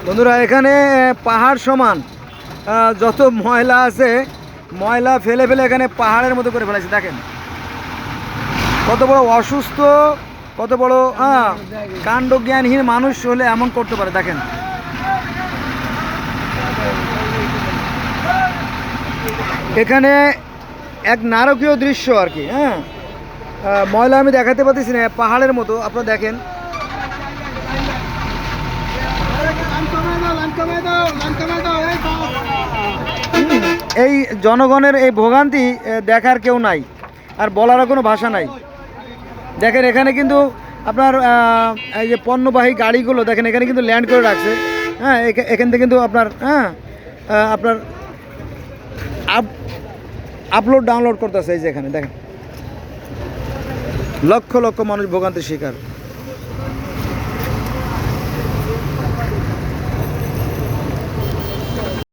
বন্ধুরা এখানে পাহাড় সমান যত ময়লা আছে, ময়লা ফেলে ফেলে এখানে পাহাড়ের মতো করে ফেলেছে। দেখেন কত বড় অসুস্থ, কত বড় কাণ্ডজ্ঞানহীন মানুষ হলে এমন করতে পারে। দেখেন এখানে এক নারকীয় দৃশ্য আর কি। ময়লা আমি দেখাতে পারতেছি না, পাহাড়ের মতো। আপনারা দেখেন এই জনগণের এই ভোগান্তি দেখার কেউ নাই, আর বলারও কোনো ভাষা নাই। দেখেন এখানে কিন্তু আপনার এই যে পণ্যবাহী গাড়িগুলো দেখেন এখানে কিন্তু ল্যান্ড করে রাখছে। এখান থেকে কিন্তু আপনার আপনার আপলোড ডাউনলোড করতেছে। এই যে এখানে দেখেন লক্ষ লক্ষ মানুষ ভোগান্তির শিকার।